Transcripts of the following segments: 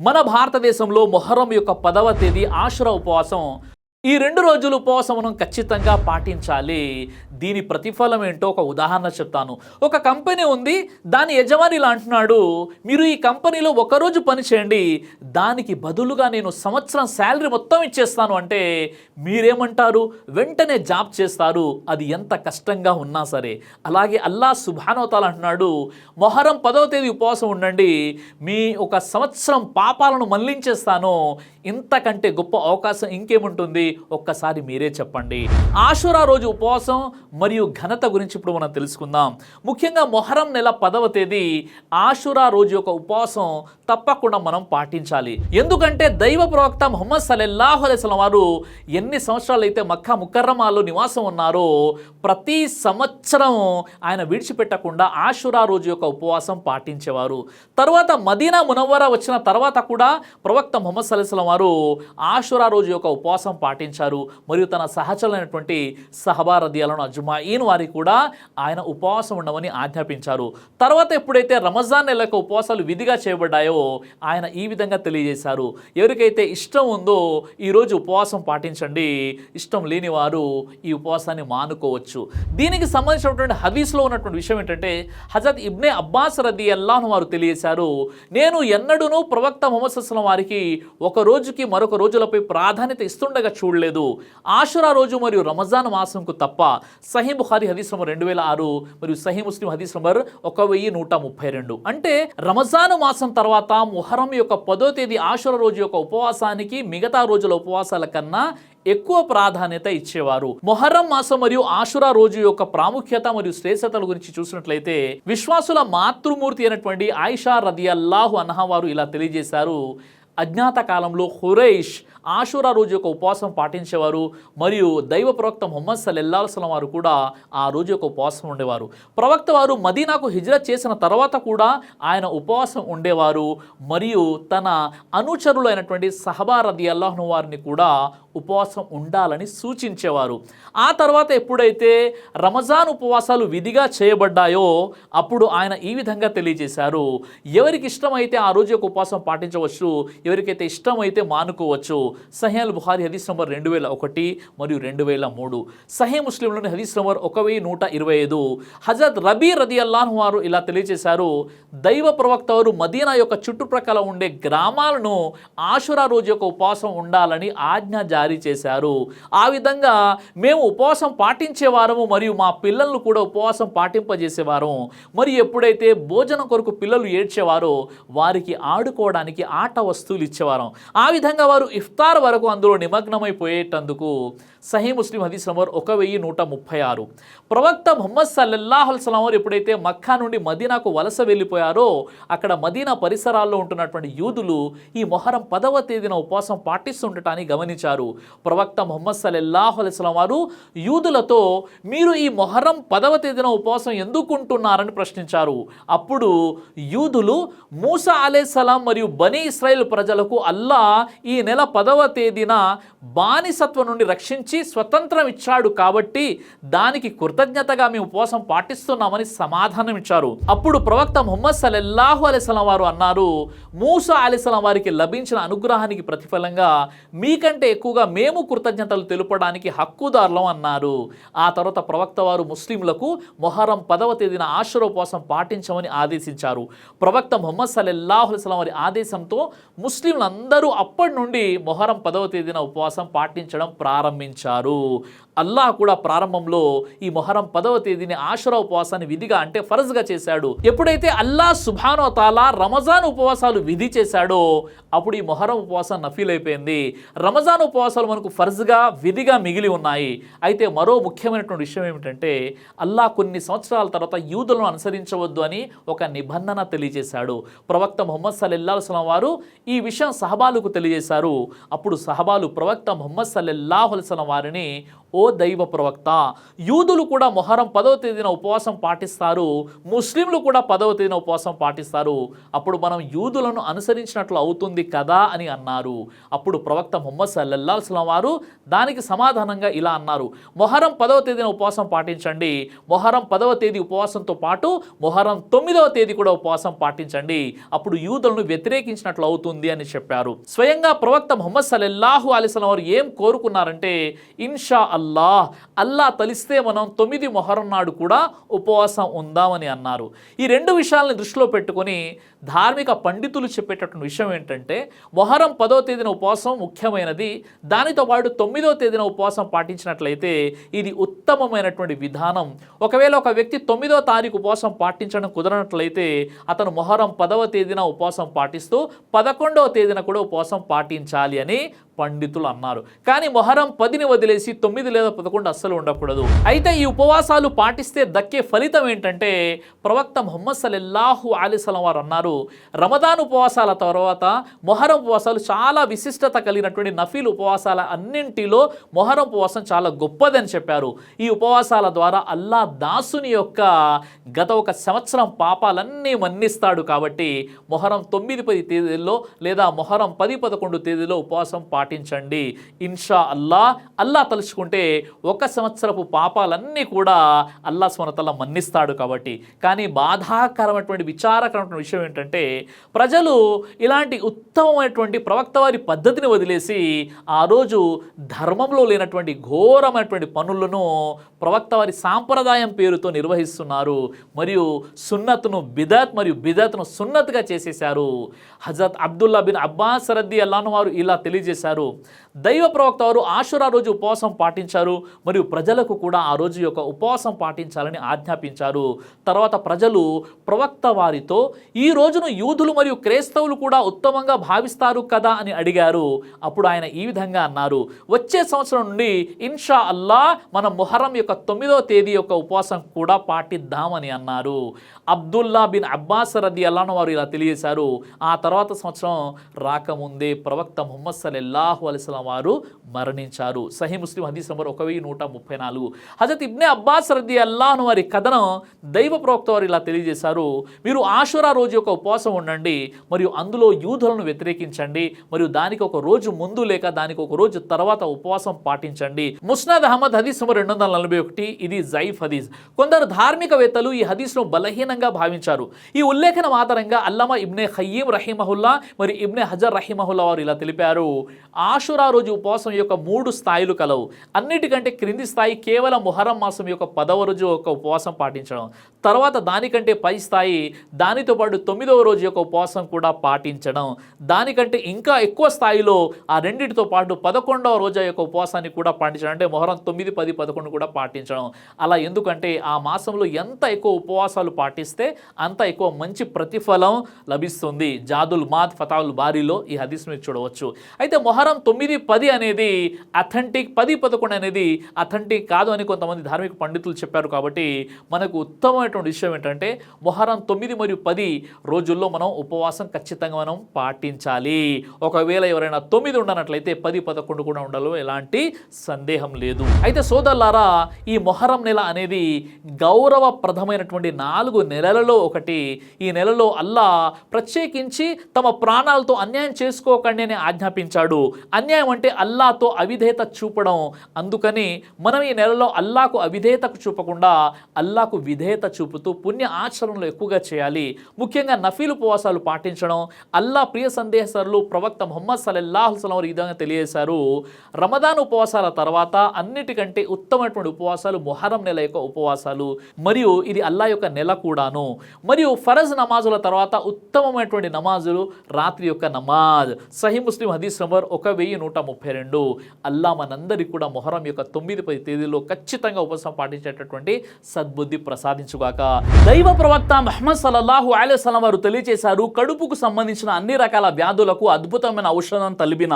మన భారతదేశంలో మొహర్రం యొక్క 10వ తేదీ ఆషురా ఉపవాసం. ఈ 2 రోజులు ఉపవాసం మనం ఖచ్చితంగా పాటించాలి. దీని ప్రతిఫలం ఏంటో ఒక ఉదాహరణ చెప్తాను. ఒక కంపెనీ ఉంది, దాని యజమాని ఇలా అంటున్నాడు, మీరు ఈ కంపెనీలో ఒకరోజు పని చేయండి, దానికి బదులుగా నేను సంవత్సరం శాలరీ మొత్తం ఇచ్చేస్తాను అంటే మీరేమంటారు? వెంటనే జాబ్ చేస్తారు, అది ఎంత కష్టంగా ఉన్నా సరే. అలాగే అల్లాహ్ సుబ్హానహు వ తఆలా అంటున్నాడు, మొహర్రం 10వ తేదీ ఉపవాసం ఉండండి, మీ ఒక సంవత్సరం పాపాలను మళ్లించేస్తాను. ఇంతకంటే గొప్ప అవకాశం ఇంకేముంటుంది? ఒక్కసారి మీరే చెప్పండి. ఆషురా రోజు ఉపవాసం మరియు ఘనత గురించి ఇప్పుడు మనం తెలుసుకుందాం. ముఖ్యంగా మొహర్రం నెల 10వ తేదీ ఆషురా రోజు యొక్క ఉపవాసం తప్పకుండా మనం పాటించాలి. ఎందుకంటే దైవ ప్రవక్త ముహమ్మద్ సల్లల్లాహు అలైహి వసల్లం వారు ఎన్ని సంవత్సరాలు అయితే మక్కా ముకర్రమాలో నివాసం ఉన్నారో ప్రతి సంవత్సరం ఆయన విడిచిపెట్టకుండా ఆషురా రోజు యొక్క ఉపవాసం పాటించేవారు. తర్వాత మదీనా మునవ్వరా వచ్చిన తర్వాత కూడా ప్రవక్త ముహమ్మద్ సల్లల్లాహు అలైహి వసల్లం వారు ఆషురా రోజు యొక్క ఉపవాసం పాటించారు. మరియు తన సహచరులైనటువంటి సహబా రదియల్లాహు అజ్మాఈన్ వారికి కూడా ఆయన ఉపవాసం ఉండమని ఆజ్ఞాపించారు. తర్వాత ఎప్పుడైతే రమజాన్ నెల యొక్క ఉపవాసాలు విధిగా చేయబడ్డాయో ఆయన ఈ విధంగా తెలియజేశారు, ఎవరికైతే ఇష్టం ఉందో ఈరోజు ఉపవాసం పాటించండి, ఇష్టం లేని వారు ఈ ఉపవాసాన్ని మానుకోవచ్చు. దీనికి సంబంధించినటువంటి హదీస్లో ఉన్నటువంటి విషయం ఏంటంటే, హజరత్ ఇబ్నే అబ్బాస్ రదియల్లాహు అన్హు వారు తెలియజేశారు, నేను ఎన్నడూనూ ప్రవక్త ముహమ్మద్ సల్లల్లాహు అలైహి వసల్లం వారికి ఒక రోజుకి మరొక రోజులపై ప్రాధాన్యత ఇస్తుండగా చూడలేదు, ఆషురా రోజు మరియు రమజాన్ మాసంకు తప్ప. సహీ బుఖారీ హదీస్ నంబర్ 2006 మరియు సహీ ముస్లిం హదీస్ నంబర్ 1132. అంటే రమజాన్ మాసం తర్వాత మొహర్రం యొక్క 10వ తేదీ ఆషురా రోజు యొక్క ఉపవాసానికి మిగతా రోజుల ఉపవాసాల కన్నా ఎక్కువ ప్రాధాన్యత ఇచ్చేవారు. మొహర్రం మాసం మరియు ఆషురా రోజు యొక్క ప్రాముఖ్యత మరియు శ్రేష్టతల గురించి చూసినట్లయితే విశ్వాసుల మాతృమూర్తి అయినటువంటి ఆయిషా రదియల్లాహు అన్హా వారు ఇలా తెలియజేశారు, అజ్ఞాత కాలంలో ఖురైష్ ఆషురా రోజు యొక్క ఉపవాసం పాటించేవారు మరియు దైవ ప్రవక్త ముహమ్మద్ సల్లల్లాహు అలైహి వసల్లం వారు కూడా ఆ రోజు యొక్క ఉపవాసం ఉండేవారు. ప్రవక్త వారు మదీనాకు హిజ్రత్ చేసిన తర్వాత కూడా ఆయన ఉపవాసం ఉండేవారు మరియు తన అనుచరులైనటువంటి సహబా రదియల్లాహు అన్హు వారిని కూడా ఉపవాసం ఉండాలని సూచించేవారు. ఆ తర్వాత ఎప్పుడైతే రమజాన్ ఉపవాసాలు విధిగా చేయబడ్డాయో అప్పుడు ఆయన ఈ విధంగా తెలియజేశారు, ఎవరికి ఇష్టమైతే ఆ రోజు యొక్క ఉపవాసం పాటించవచ్చు, ఎవరికైతే ఇష్టమైతే మానుకోవచ్చు. సహీ అల్ బుఖారీ హదీస్ నంబర్ 2001 మరియు 2003, సహీ ముస్లింలోని హదీస్ నంబర్ 1125. హజరత్ రబీ రదియల్లాహు అన్హు వారు ఇలా తెలియజేశారు, దైవ ప్రవక్త వారు మదీనా యొక్క చుట్టుప్రక్కల ఉండే గ్రామాలను ఆషురా రోజు యొక్క ఉపవాసం ఉండాలని ఆజ్ఞ జారీ చేశారు. ఆ విధంగా మేము ఉపవాసం పాటించేవారము మరియు మా పిల్లలను కూడా ఉపవాసం పాటింపజేసేవారు. మరియు ఎప్పుడైతే భోజనం కొరకు పిల్లలు ఏడ్చేవారో వారికి ఆడుకోవడానికి ఆట వస్తువులు ఇచ్చేవారు. ఆ విధంగా వారు ఇఫ్తార్ వరకు అందులో నిమగ్నమైపోయేటందుకు సహీ ముస్లిం హదీస్ నంబర్ 1136. ప్రవక్త ముహమ్మద్ సల్లల్లాహు అలైహి వసల్లం వారు ఎప్పుడైతే మక్కా నుండి మదీనాకు వలస వెళ్ళిపోయారో అక్కడ మదీనా పరిసరాల్లో ఉంటున్నటువంటి యూదులు ఈ మొహర్రం 10వ తేదీన ఉపవాసం పాటిస్తుండటాన్ని గమనించారు. ప్రవక్త ముహమ్మద్ సల్లల్లాహు అలైహి వసల్లం వారు యూదులతో, మీరు ఈ మొహర్రం 10వ తేదీన ఉపవాసం ఎందుకు ఉంటున్నారని ప్రశ్నించారు. అప్పుడు యూదులు మూసా అలైహిస్సలాం మరియు బనీ ఇస్రాయేల్ ప్రజలకు అల్లా ఈ నెల 10వ తేదీన బానిసత్వం నుండి రక్షించి స్వతంత్రం ఇచ్చాడు కాబట్టి దానికి కృతజ్ఞతగా మేము ఉపవాసం పాటిస్తున్నామని సమాధానం ఇచ్చారు. అప్పుడు ప్రవక్త ముహమ్మద్ సల్లల్లాహు అలైహి వసల్లం వారు అన్నారు, మూసా అలైహిస్సలాం వారికి లభించిన అనుగ్రహానికి ప్రతిఫలంగా మీకంటే ఎక్కువగా మేము కృతజ్ఞతలు తెలుపడానికి హక్కుదారులం అన్నారు. ఆ తర్వాత ప్రవక్త వారు ముస్లింలకు మొహర్రం 10వ తేదీన ఆషురా ఉపవాసం పాటించమని ఆదేశించారు. ప్రవక్త ముహమ్మద్ సల్లల్లాహు అలైహి వసల్లం వారి ఆదేశంతో ముస్లింలందరూ అప్పటి నుండి మొహర్రం 10వ తేదీన ఉపవాసం పాటించడం ప్రారంభించారు. అల్లాహ్ కూడా ప్రారంభంలో ఈ మొహర్రం 10వ తేదీని ఆషురా ఉపవాసాన్ని విధిగా అంటే ఫరజ్గా చేశాడు. ఎప్పుడైతే అల్లాహ్ సుబ్హానహు వ తఆలా రమజాన్ ఉపవాసాలు విధి చేశాడో అప్పుడు ఈ మొహర్రం ఉపవాసం నఫీల్ అయిపోయింది. రమజాన్ ఉపవాసాలు మనకు ఫరజ్గా విధిగా మిగిలి ఉన్నాయి. అయితే మరో ముఖ్యమైనటువంటి విషయం ఏమిటంటే అల్లాహ్ కొన్ని సంవత్సరాల తర్వాత యూదులను అనుసరించవద్దు అని ఒక నిబంధన తెలియజేశాడు. ప్రవక్త ముహమ్మద్ సల్లల్లాహు అలైహి వసల్లం వారు ఈ విషయం సహబాలకు తెలియజేశారు. అప్పుడు సహబాలు ప్రవక్త ముహమ్మద్ సల్లల్లాహు అలైహి వసల్లం వారిని ఓ దైవ ప్రవక్త, యూదులు కూడా మొహరం 10వ తేదీన ఉపవాసం పాటిస్తారు, ముస్లింలు కూడా 10వ తేదీన ఉపవాసం పాటిస్తారు, అప్పుడు మనం యూదులను అనుసరించినట్లు అవుతుంది కదా అని అన్నారు. అప్పుడు ప్రవక్త ముహమ్మద్ సల్లల్లాహు అలైహి వసల్లం వారు దానికి సమాధానంగా ఇలా అన్నారు, మొహరం 10వ తేదీన ఉపవాసం పాటించండి, మొహరం 10వ తేదీ ఉపవాసంతో పాటు మొహరం 9వ తేదీ కూడా ఉపవాసం పాటించండి, అప్పుడు యూదులను వ్యతిరేకించినట్లు అవుతుంది అని చెప్పారు. స్వయంగా ప్రవక్త ముహమ్మద్ సల్లల్లాహు అలైహి వసల్లం వారు ఏం కోరుకున్నారంటే, ఇన్షా అల్లా తలిస్తే మనం 9 మొహరం నాడు కూడా ఉపవాసం ఉందామని అన్నారు. ఈ రెండు విషయాలను దృష్టిలో పెట్టుకొని ధార్మిక పండితులు చెప్పేటటువంటి విషయం ఏంటంటే, మొహరం 10వ తేదీన ఉపవాసం ముఖ్యమైనది, దానితో పాటు 9వ తేదీన ఉపవాసం పాటించినట్లయితే ఇది ఉత్తమమైనటువంటి విధానం. ఒకవేళ ఒక వ్యక్తి 9వ తారీఖు ఉపవాసం పాటించడం కుదరనట్లయితే అతను మొహరం 10వ తేదీన ఉపవాసం పాటిస్తూ 11వ తేదీన కూడా ఉపవాసం పాటించాలి అని పండితులు అన్నారు. కానీ మొహరం 10ని వదిలేసి 9 లేదా 11 అస్సలు ఉండకూడదు. అయితే ఈ ఉపవాసాలు పాటిస్తే దక్కే ఫలితం ఏంటంటే, ప్రవక్త ముహమ్మద్ సల్లల్లాహు అలైహి వసల్లం వారు అన్నారు, రమదాన్ ఉపవాసాల తర్వాత మొహరం ఉపవాసాలు చాలా విశిష్టత కలిగినటువంటి నఫీల్ ఉపవాసాల అన్నింటిలో మొహరం ఉపవాసం చాలా గొప్పదని చెప్పారు. ఈ ఉపవాసాల ద్వారా అల్లా దాసుని యొక్క గత ఒక సంవత్సరం పాపాలన్నీ మన్నిస్తాడు. కాబట్టి మొహరం 9-10 తేదీల్లో లేదా మొహరం 10-11 తేదీలో ఉపవాసం పాటించండి. ఇన్షా అల్లా తలుచుకుంటే ఒక సంవత్సరపు పాపాలన్నీ కూడా అల్లా సుబ్హానహు వ తఆలా మన్నిస్తాడు. కాబట్టి కానీ బాధాకరమైనటువంటి విచారకరమైనటువంటి విషయం ఏంటంటే, ప్రజలు ఇలాంటి ఉత్తమమైనటువంటి ప్రవక్త వారి పద్ధతిని వదిలేసి ఆ రోజు ధర్మంలో లేనటువంటి ఘోరమైనటువంటి పనులను ప్రవక్త వారి సాంప్రదాయం పేరుతో నిర్వహిస్తున్నారు. మరియు సున్నత్ను బిదత్ మరియు బిదత్ను సున్నత్గా చేసేశారు. హజరత్ అబ్దుల్లా బిన్ అబ్బాస్ రదియల్లాహు వారు ఇలా తెలియజేశారు, దైవ ప్రవక్త వారు ఆషురా రోజు ఉపవాసం పాటించారు మరియు ప్రజలకు కూడా ఆ రోజు యొక్క ఉపవాసం పాటించాలని ఆజ్ఞాపించారు. తర్వాత ప్రజలు ప్రవక్త వారితో ఈ రోజును యూదులు మరియు క్రైస్తవులు కూడా ఉత్తమంగా భావిస్తారు కదా అని అడిగారు. అప్పుడు ఆయన ఈ విధంగా అన్నారు, వచ్చే సంవత్సరం నుండి ఇన్షా మనం మొహరం యొక్క 9వ తేదీ యొక్క ఉపవాసం కూడా పాటిద్దామని అన్నారు. అబ్దుల్లా బిన్ అబ్బాస్ రదియల్లాహు వారు ఇలా తెలియజేశారు. ఆ తర్వాత సంవత్సరం రాకముందే ప్రవక్త ముహమ్మద్ సల్లల్లాహు అలైహి వసల్లం వారు మరణించారు. సహీ ముస్లిం హదీస్ నంబర్ 1134. హజరత్ ఇబ్నే అబ్బాస్ రదియల్లాహు వారి కథనం దైవ ప్రవక్త వారు ఇలా తెలియజేశారు, మీరు ఆషురా రోజు యొక్క ఉపవాసం ఉండండి మరియు అందులో యూదులను వ్యతిరేకించండి మరియు దానికి ఒక రోజు ముందు లేక దానికి ఒక రోజు తర్వాత ఉపవాసం పాటించండి. ముస్నద్ అహ్మద్ హదీస్ నంబర్ 241. ఇది జైఫ్ హదీస్. కొందరు ధార్మికవేత్తలు ఈ హదీస్ను బలహీనంగా భావించారు. ఈ ఉల్లేఖనం ఆధారంగా అల్లామా ఇబ్నే ఖయ్యీం రహిమహుల్లా మరియు ఇబ్నే హజర్ రహిమహుల్లా వారు ఇలా తెలిపారు, ఆషురా రోజు ఉపవాసం యొక్క 3 స్థాయిలు కలవు. అన్నిటికంటే క్రింది స్థాయి కేవలం ముహర్రం మాసం యొక్క 10వ రోజు యొక్క ఉపవాసం పాటించడం. తర్వాత దానికంటే పై స్థాయి దానితో పాటు 9వ రోజు యొక్క ఉపవాసం కూడా పాటించడం. దానికంటే ఇంకా ఎక్కువ స్థాయిలో ఆ రెండింటితో పాటు 11వ రోజు యొక్క ఉపవాసాన్ని కూడా పాటించడం. అంటే మొహరం 9, 10, 11 కూడా పాటించడం. అలా ఎందుకంటే ఆ మాసంలో ఎంత ఎక్కువ ఉపవాసాలు పాటిస్తే అంత ఎక్కువ మంచి ప్రతిఫలం లభిస్తుంది. జాదుల్ మాద్ ఫతావుల్ బారీలో ఈ హదీస్ మీరు చూడవచ్చు. అయితే మొహరం 9, 10 అనేది అథెంటిక్, 10, 11 అనేది అథెంటిక్ కాదు అని కొంతమంది ధార్మిక పండితులు చెప్పారు. కాబట్టి మనకు ఉత్తమమైనటువంటి విషయం ఏంటంటే మొహరం 9 మరియు 10 రోజుల్లో మనం ఉపవాసం ఖచ్చితంగా మనం పాటించాలి. ఒకవేళ ఎవరైనా 9 ఉండనట్లయితే 10, 11 కూడా ఉండాలో ఎలాంటి సందేహం లేదు. అయితే సోదరులారా, ఈ మొహరం నెల అనేది గౌరవప్రదమైనటువంటి 4 నెలలలో ఒకటి. ఈ నెలలో అల్లా ప్రత్యేకించి తమ ప్రాణాలతో అన్యాయం చేసుకోకండి అని ఆజ్ఞాపించాడు. అన్యాయం అంటే అల్లాతో అవిధేయత చూపడం. అందుకని మనం ఈ నెలలో అల్లాకు అవిధేయతకు చూపకుండా అల్లాకు విధేయత చూపుతూ పుణ్య ఆచరణలు ఎక్కువగా చేయాలి. ముఖ్యంగా నఫీల్ ఉపవాసాలు పాటించడం. అల్లా ప్రియ సందేశరులు ప్రవక్త ముహమ్మద్ సల్లల్లాహు అలైహి వసల్లం వారు ఈ విధంగా తెలియజేశారు, రమదాన్ ఉపవాసాల తర్వాత అన్నిటికంటే ఉత్తమమైనటువంటి ఉపవాసాలు మొహరం నెల యొక్క ఉపవాసాలు మరియు ఇది అల్లా యొక్క నెల కూడాను. మరియు ఫరజ్ నమాజుల తర్వాత ఉత్తమమైనటువంటి నమాజులు రాత్రి యొక్క నమాజ్. సహీ ముస్లిం హదీస్ నంబర్ 1132. అల్లా మనందరికీ కూడా మొహరం యొక్క 9, 10 తేదీల్లో ఖచ్చితంగా ఉపవాసం పాటించేటటువంటి సద్బుద్ధి ప్రసాదించుగాక. దైవ ప్రవక్త ముహమ్మద్ సల్లల్లాహు అలైహి వసల్లం వారు తెలియజేశారు, కడుపుకు సంబంధించిన అన్ని రకాల వ్యాధులకు అద్భుతమైన ఔషధం తలిబిన.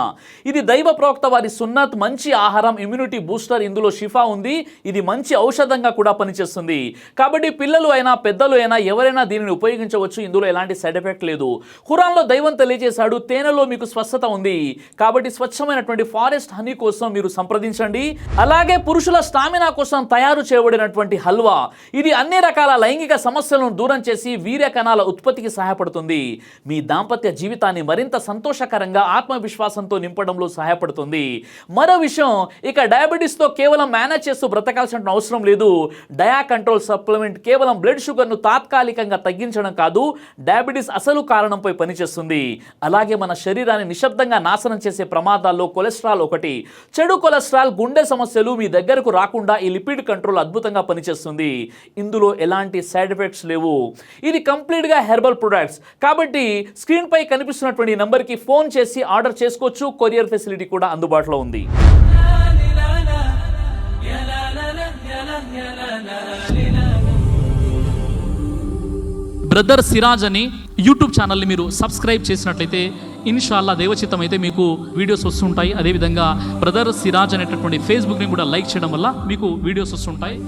ఇది దైవ ప్రవక్త వారి సున్నత్, మంచి ఆహారం, ఇమ్యూనిటీ బూస్టర్. ఇందులో షిఫా ఉంది. ఇది మంచి ఔషధంగా కూడా పనిచేస్తుంది. కాబట్టి పిల్లలు అయినా పెద్దలు అయినా ఎవరైనా దీనిని ఉపయోగించవచ్చు. ఇందులో ఎలాంటి సైడ్ ఎఫెక్ట్ లేదు. ఖురాన్లో దైవం తెలియజేశాడు, తేనెలో మీకు స్వస్థత ఉంది. కాబట్టి కాబట్టి స్వచ్ఛమైనటువంటి ఫారెస్ట్ హనీ కోసం మీరు సంప్రదించండి. అలాగే పురుషుల స్టామినా కోసం తయారు చేయబడినటువంటి హల్వా, ఇది అన్ని రకాల లైంగిక సమస్యలను దూరం చేసి వీర్య కణాల ఉత్పత్తికి సహాయపడుతుంది. మీ దాంపత్య జీవితాన్ని మరింత సంతోషకరంగా ఆత్మవిశ్వాసంతో నింపడంలో సహాయపడుతుంది. మరో విషయం, ఇక డయాబెటీస్తో కేవలం మేనేజ్ చేస్తూ బ్రతకాల్సిన అవసరం లేదు. డయా కంట్రోల్ సప్లిమెంట్ కేవలం బ్లడ్ షుగర్ను తాత్కాలికంగా తగ్గించడం కాదు, డయాబెటీస్ అసలు కారణంపై పనిచేస్తుంది. అలాగే మన శరీరాన్ని నిశ్శబ్దంగా నాశనం చేసే ప్రమాదాల్లో కొలెస్ట్రాల్ ఒకటి. చెడు కొలెస్ట్రాల్, గుండె సమస్యలు మీ దగ్గరకు రాకుండా ఈ లిపిడ్ కంట్రోల్ అద్భుతంగా పనిచేస్తుంది. ఇందులో ఎలాంటి సైడ్ ఎఫెక్ట్స్ లేవు. ఇది కంప్లీట్గా హెర్బల్ ప్రొడక్ట్స్ కాబట్టి స్క్రీన్ పై కనిపిస్తున్నటువంటి నంబర్కి ఫోన్ చేసి ఆర్డర్ చేసుకోవచ్చు. కొరియర్ ఫెసిలిటీ కూడా అందుబాటులో ఉంది. బ్రదర్ సిరాజ్ అని యూట్యూబ్ ఛానల్ని మీరు సబ్స్క్రైబ్ చేసినట్లయితే ఇన్షాల్లా దేవచిత్తం అయితే మీకు వీడియోస్ వస్తుంటాయి. అదేవిధంగా బ్రదర్ సిరాజ్ అనేటటువంటి ఫేస్బుక్ని కూడా లైక్ చేయడం వల్ల మీకు వీడియోస్ వస్తుంటాయి.